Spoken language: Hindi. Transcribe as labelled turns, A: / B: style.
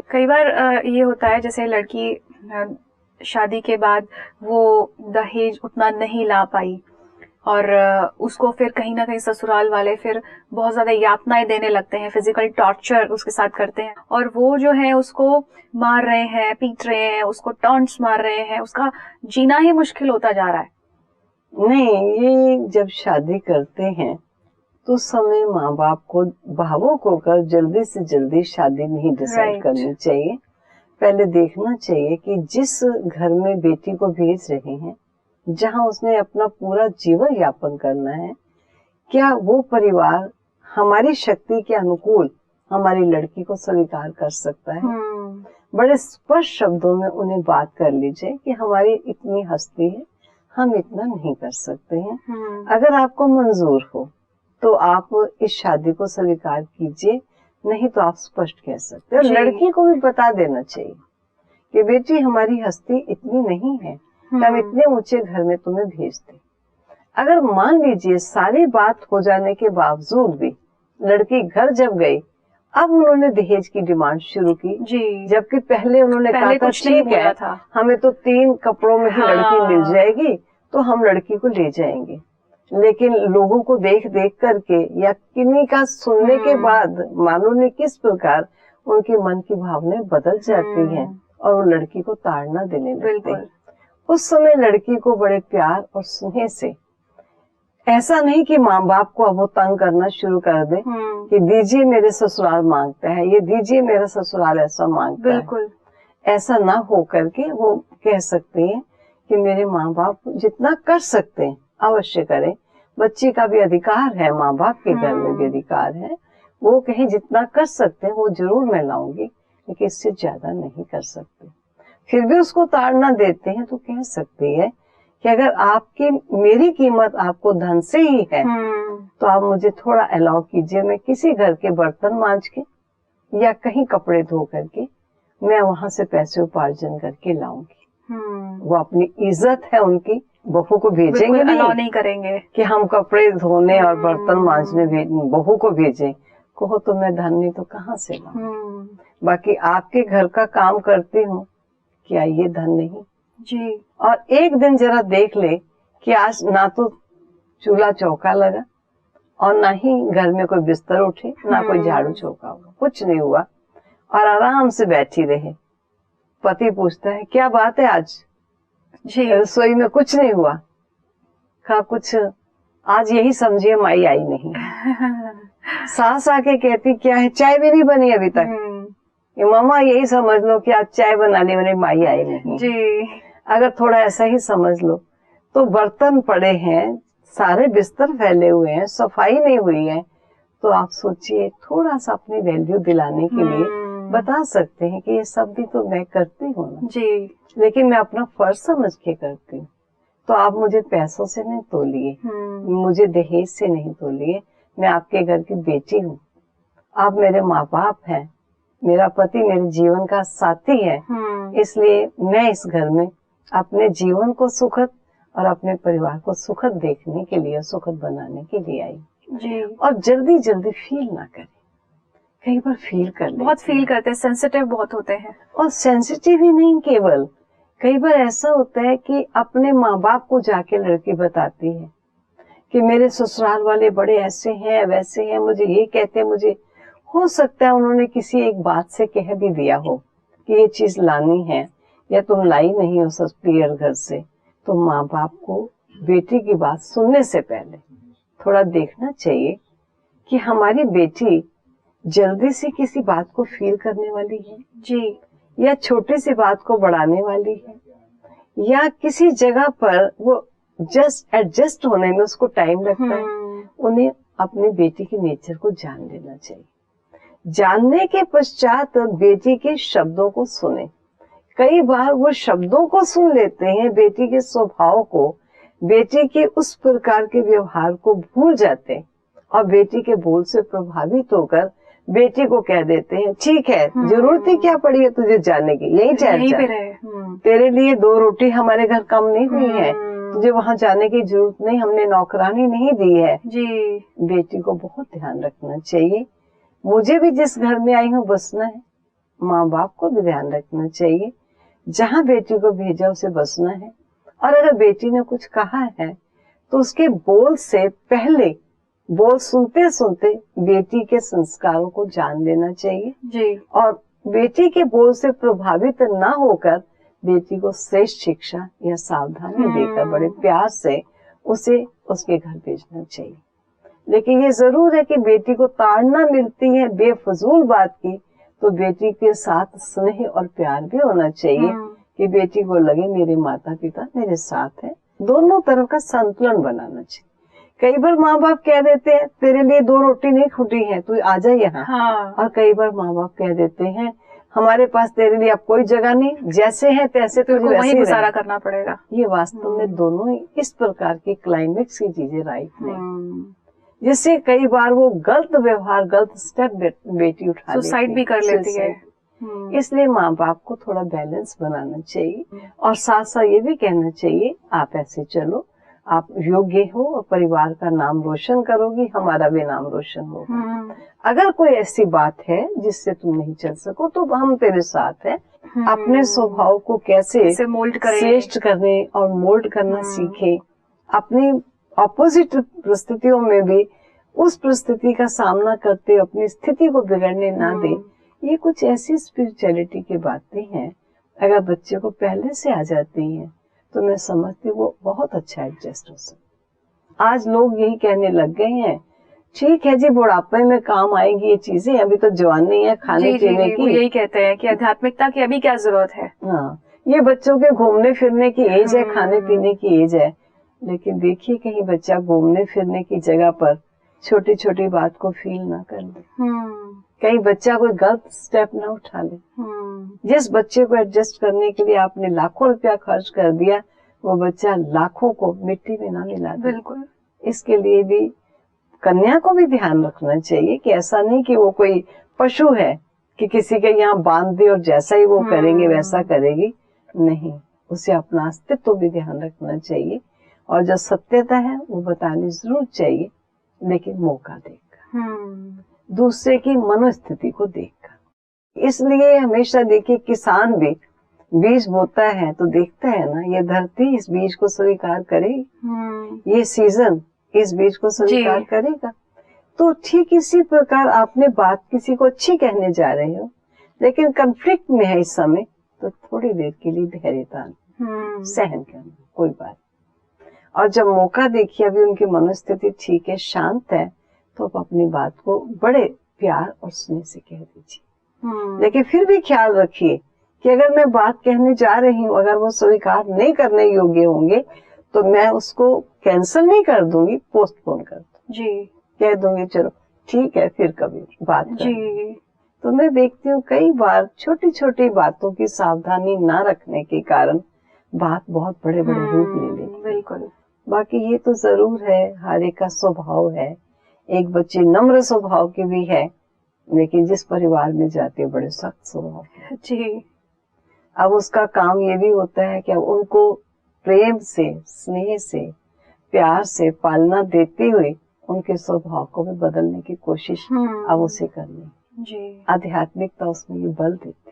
A: कई बार ये होता है जैसे लड़की शादी के बाद वो दहेज उतना नहीं ला पाई और उसको फिर कहीं ना कहीं ससुराल वाले फिर बहुत ज्यादा यातनाएं देने लगते हैं, फिजिकल टॉर्चर उसके साथ करते हैं और वो जो है उसको मार रहे हैं, पीट रहे हैं, उसको टॉन्ट्स मार रहे हैं, उसका जीना ही मुश्किल होता जा रहा है।
B: नहीं, ये जब शादी करते हैं तो उस समय माँ बाप को भावुक होकर जल्दी से जल्दी शादी नहीं डिसाइड करनी चाहिए। पहले देखना चाहिए कि जिस घर में बेटी को भेज रहे हैं, जहाँ उसने अपना पूरा जीवन यापन करना है, क्या वो परिवार हमारी शक्ति के अनुकूल हमारी लड़की को स्वीकार कर सकता है। बड़े स्पष्ट शब्दों में उन्हें बात कर लीजिए कि हमारी इतनी हस्ती है, हम इतना नहीं कर सकते हैं। अगर आपको मंजूर हो तो आप इस शादी को स्वीकार कीजिए, नहीं तो आप स्पष्ट कह सकते हैं। और लड़की को भी बता देना चाहिए कि बेटी हमारी हस्ती इतनी नहीं है कि हम इतने ऊंचे घर में तुम्हें भेजते। अगर मान लीजिए सारी बात हो जाने के बावजूद भी लड़की घर जब गई, अब उन्होंने दहेज की डिमांड शुरू की जी, जबकि पहले उन्होंने कहा था ठीक है, हमें तो 3 कपड़ों में ही लड़की मिल जाएगी तो हम लड़की को ले जाएंगे। लेकिन लोगों को देख देख करके या किन्हीं का सुनने के बाद मानो ने किस प्रकार उनके मन की भावनाएं बदल जाती हैं और वो लड़की को ताड़ना देने लगते हैं। उस समय लड़की को बड़े प्यार और स्नेह से, ऐसा नहीं कि माँ बाप को अब वो तंग करना शुरू कर दे कि दीजिए मेरे ससुराल मांगता है, ये दीजिए मेरा ससुराल ऐसा मांगता है। ऐसा ना हो करके वो कह सकती है कि मेरे माँ बाप जितना कर सकते हैं अवश्य करें। बच्ची का भी अधिकार है, माँ बाप के घर में भी अधिकार है। वो कहीं जितना कर सकते हैं वो जरूर मैं लाऊंगी, लेकिन इससे ज्यादा नहीं कर सकते। फिर भी उसको ताड़ना देते हैं तो कह सकती है कि अगर आपकी मेरी कीमत आपको धन से ही है तो आप मुझे थोड़ा अलाउ कीजिए, मैं किसी घर के बर्तन मांज के या कहीं कपड़े धो करके मैं वहां से पैसे उपार्जन करके लाऊंगी। वो अपनी इज्जत है उनकी, बहू को भेजेंगे नहीं करेंगे कि हम कपड़े धोने और बर्तन मांजने बहू को भेजें। कहो तो मैं धन नहीं तो कहाँ से लाऊं। बाकी आपके घर का काम करती हूँ, क्या ये धन नहीं जी। और एक दिन जरा देख ले कि आज ना तो चूल्हा चौका लगा और ना ही घर में कोई बिस्तर उठे, ना कोई झाड़ू चौका हुआ, कुछ नहीं हुआ और आराम से बैठी रहे। पति पूछता है क्या बात है आज जी, रसोई में कुछ नहीं हुआ। कहा कुछ आज यही समझिए माई आई नहीं। सास आके कहती क्या है, चाय भी नहीं बनी अभी तक। ये मामा यही समझ लो कि आज चाय बनाने वाली माई आई नहीं जी। अगर थोड़ा ऐसा ही समझ लो तो बर्तन पड़े हैं, सारे बिस्तर फैले हुए हैं, सफाई नहीं हुई है, तो आप सोचिए थोड़ा सा अपनी वैल्यू दिलाने के लिए बता सकते हैं कि ये सब भी तो मैं करती हूँ ना जी, लेकिन मैं अपना फर्ज समझ के करती हूँ। तो आप मुझे पैसों से नहीं तोलिए, मुझे दहेज से नहीं तोलिए। मैं आपके घर की बेटी हूँ, आप मेरे माँ बाप हैं, मेरा पति मेरे जीवन का साथी है, इसलिए मैं इस घर में अपने जीवन को सुखद और अपने परिवार को सुखद देखने के लिए, सुखद बनाने के लिए आई जी। और जल्दी जल्दी फील ना करें, कई बार फील कर लेते,
A: बहुत फील करते हैं, सेंसिटिव बहुत होते हैं।
B: और सेंसिटिव ही नहीं, केवल कई बार ऐसा होता है कि अपने माँ बाप को जाके लड़की बताती है कि मेरे ससुराल वाले बड़े ऐसे हैं वैसे हैं, मुझे ये कहते हैं, मुझे हो सकता है उन्होंने किसी एक बात से कह भी दिया हो कि ये चीज लानी है या तुम लाई नहीं हो ससुराल घर से। तो माँ बाप को बेटी की बात सुनने से पहले थोड़ा देखना चाहिए कि हमारी बेटी जल्दी से किसी बात को फील करने वाली है जी, या छोटी सी बात को बढ़ाने वाली है, या किसी जगह पर वो जस्ट एडजस्ट होने में उसको टाइम लगता है। उन्हें अपनी बेटी की नेचर को जान लेना चाहिए। जानने के पश्चात बेटी के शब्दों को सुने। कई बार वो शब्दों को सुन लेते हैं, बेटी के स्वभाव को, बेटी के उस प्रकार के व्यवहार को भूल जाते हैं और बेटी के बोल से प्रभावित होकर बेटी को कह देते हैं ठीक है, जरूरत ही क्या पड़ी है तुझे जाने की, यही ठहर, तेरे लिए 2 रोटी हमारे घर कम नहीं हुई है, तुझे वहाँ जाने की जरूरत नहीं, हमने नौकरानी नहीं दी है जी। बेटी को बहुत ध्यान रखना चाहिए, मुझे भी जिस घर में आई हूँ बसना है, माँ बाप को भी ध्यान रखना चाहिए, जहाँ बेटी को भेजा उसे बसना है। और अगर बेटी ने कुछ कहा है तो उसके बोल से पहले, बोल सुनते सुनते बेटी के संस्कारों को जान लेना चाहिए
A: जी।
B: और बेटी के बोल से प्रभावित ना होकर बेटी को श्रेष्ठ शिक्षा या सावधानी देकर बड़े प्यार से उसे उसके घर भेजना चाहिए। लेकिन ये जरूर है कि बेटी को ताड़ना मिलती है बेफजूल बात की, तो बेटी के साथ स्नेह और प्यार भी होना चाहिए कि बेटी को लगे मेरे माता पिता मेरे साथ है। दोनों तरफ का संतुलन बनाना चाहिए। कई बार माँ बाप कह देते हैं तेरे लिए 2 रोटी नहीं खुटी है, तू आ जा यहाँ।
A: हाँ।
B: और कई बार माँ बाप कह देते हैं हमारे पास तेरे लिए अब कोई जगह नहीं, जैसे है तैसे तुझे वैसे ही
A: गुजारा करना पड़ेगा।
B: ये वास्तव में दोनों ही इस प्रकार की क्लाइमेक्स की चीजें राइट नहीं, जिससे कई बार वो गलत व्यवहार, गलत स्टेप बेटी उठा
A: सुसाइड भी कर लेती है।
B: इसलिए माँ बाप को थोड़ा बैलेंस बनाना चाहिए और साथ साथ ये भी कहना चाहिए आप ऐसे चलो, आप योग्य हो और परिवार का नाम रोशन करोगी, हमारा भी नाम रोशन होगा। अगर कोई ऐसी बात है जिससे तुम नहीं चल सको तो हम तेरे साथ हैं। अपने स्वभाव को कैसे
A: मोल्ड करें,
B: श्रेष्ठ करने और मोल्ड करना सीखे, अपनी ऑपोजिट परिस्थितियों में भी उस परिस्थिति का सामना करते अपनी स्थिति को बिगड़ने ना दे। ये कुछ ऐसी स्पिरिचुअलिटी की बातें हैं, अगर बच्चे को पहले से आ जाती हैं तो मैं समझती हूँ वो बहुत अच्छा एडजस्ट हो सकता। आज लोग यही कहने लग गए हैं ठीक है जी बुढ़ापे में काम आएगी ये चीजें, अभी तो जवानी है खाने पीने की।
A: यही कहते हैं कि आध्यात्मिकता की अभी क्या जरूरत है।
B: हाँ, ये बच्चों के घूमने फिरने की एज है, खाने पीने की एज है। लेकिन देखिए कहीं बच्चा घूमने फिरने की जगह पर छोटी छोटी बात को फील ना कर ले, कहीं बच्चा कोई गलत स्टेप ना उठा ले। जिस बच्चे को एडजस्ट करने के लिए आपने लाखों रुपया खर्च कर दिया, वो बच्चा लाखों को मिट्टी में ना मिला दे।
A: बिल्कुल।
B: इसके लिए भी कन्या को भी ध्यान रखना चाहिए कि ऐसा नहीं कि वो कोई पशु है कि किसी के यहाँ बांध दे और जैसा ही वो करेंगे वैसा करेगी। नहीं, उसे अपना अस्तित्व भी ध्यान रखना चाहिए और जो सत्यता है वो बतानी जरूर चाहिए, लेकिन मौका देकर, दूसरे की मनोस्थिति को देखकर। इसलिए हमेशा देखिए किसान भी बीज बोता है तो देखता है ना ये धरती इस बीज को स्वीकार करेगी, ये सीजन इस बीज को स्वीकार करेगा। तो ठीक इसी प्रकार आपने बात किसी को अच्छी कहने जा रहे हो लेकिन कंफ्लिक्ट में है इस समय, तो थोड़ी देर के लिए धैर्यता सहन करना, कोई बात। और जब मौका देखिए अभी उनकी मनोस्थिति ठीक है, शांत है, तो आप अपनी बात को बड़े प्यार और स्नेह से कह दीजिए। लेकिन फिर भी ख्याल रखिए कि अगर मैं बात कहने जा रही हूँ, अगर वो स्वीकार नहीं करने योग्य होंगे तो मैं उसको कैंसिल नहीं कर दूंगी, पोस्टपोन कर दूंगी, कह दूंगी चलो ठीक है फिर कभी बात करेंगे। तो मैं देखती हूँ कई बार छोटी छोटी बातों की सावधानी ना रखने के कारण बात बहुत बड़े बड़े रूप ले लेती।
A: बिल्कुल।
B: बाकी ये तो जरूर है, हर एक का स्वभाव है। एक बच्ची नम्र स्वभाव की भी है, लेकिन जिस परिवार में जाती है बड़े सख्त स्वभाव
A: जी।
B: अब उसका काम ये भी होता है कि अब उनको प्रेम से, स्नेह से, प्यार से पालना देते हुए उनके स्वभाव को भी बदलने की कोशिश अब उसे करनी। आध्यात्मिकता उसमें ये बल देती।